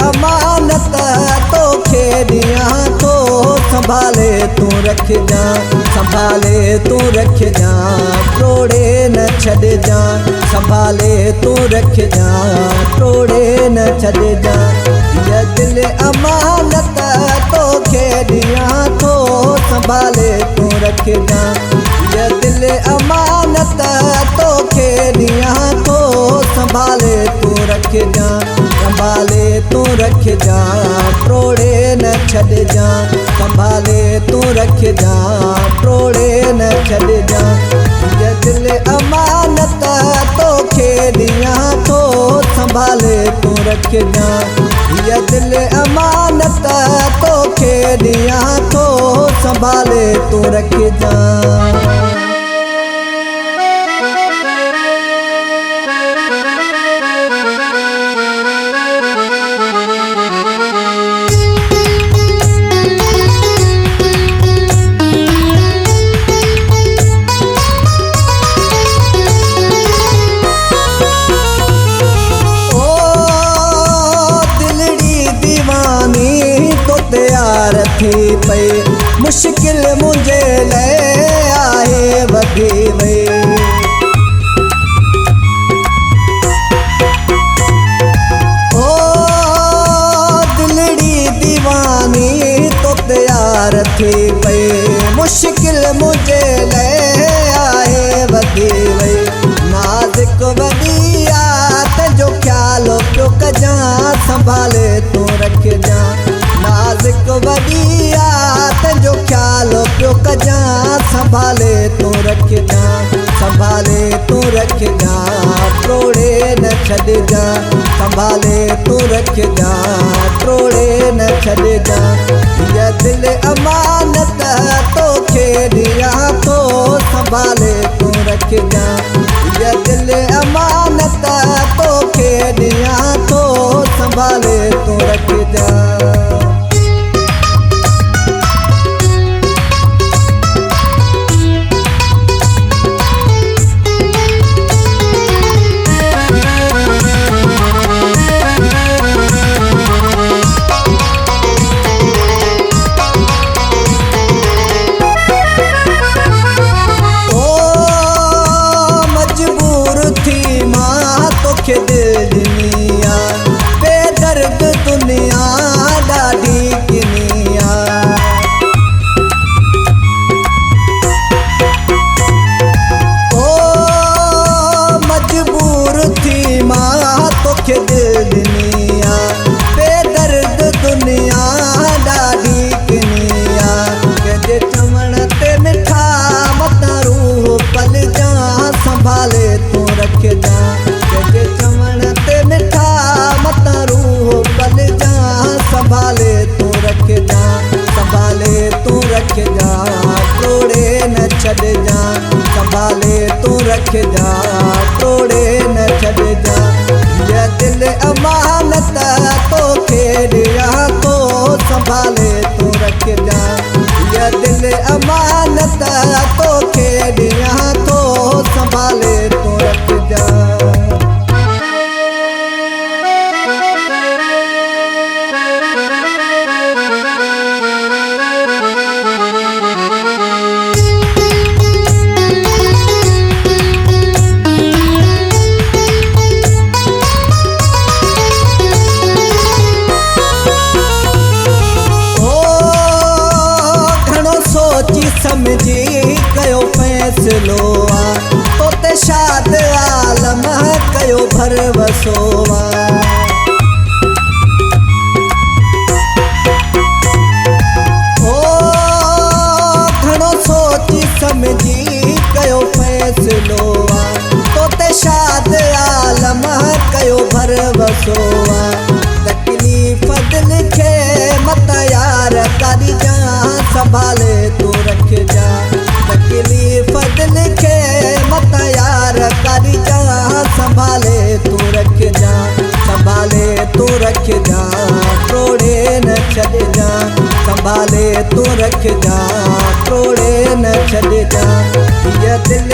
अमानत तो खेदियां तो संभाले तू रख जा, संभाले तू रख जा, तोड़े न छड़ जा, संभाले तू रख जा, तोड़े न छड़ जा। ये दिल अमानत तो खेदियां तो संभाले तू रख जा, ये दिल अमानत तो खेदियां तो संभाले तू रख जा, संभाले तू रख जा, तोड़े न छड़ जा, संभाले तू रख जा, तोड़े न छड़ जा। ये दिल अमानत तो खेदियां तो संभाले तू रख जा, ये दिल अमानत तो खेदियां तो संभाले तू रख जा। तैयार थी पई मुश्किल मुझे ले आए वधी वई, ओ दिलड़ी दीवानी तो तैयार थी पई मुश्किल मुझे ले आए वधी वई। नाज़ुक वॾी जो ख्याल पियो कजा, संभाले तू रख जा, नाज़ुक वॾी जो ख्याल पियो कजा, संभाले तू रख जा, संभाले तू रख जा, तोड़े न छड़ जा, संभाले तू रख जा, तोड़े न छड़ जा। ये दिल अमानत तो खेदियां तो संभाले तू रख जा, ये दिल अमानत तो खेदियां तो संभाले तू रख जा। दुनिया बेदर्द दुनिया ॾाढी किनिया, ओ मजबूर थी मां तोखे दुनिया बेदर्द दुनिया ॾाढी किनिया। कंहिंजे चवण ते मिठा मत रूह पल जा, संभाले तू रख जा, कंहिंजे चवण ते मिठा मत रूह पल जा, संभाले तू रख जा, संभाले तू रख जा, तोड़े न छड़ जा, संभाले तू रख जा, तोड़े न छड़ जा। ये दिल अमानत तो खेदियां तो संभाले तू रख जा, ये दिल अमानत तो खेदियां तो संभाले तू रख जा। समझी कयो फैसलो आ, तोते शाद आलम कयो भरवसो आ, ओ घणो सोची समझी कयो फैसलो आ, तोते शाद आलम कयो भरवसो आ। तकलीफ़ दिल खे मत यार करी जा, संभाले तू रख जा, तकलीफ़ दिल खे मत यार करी जा, संभाले तू रख जा, संभाले तू रख जा, तोड़े न छड़ जा, संभाले तू रख जा, तोड़े न छड़ जा। ये दिल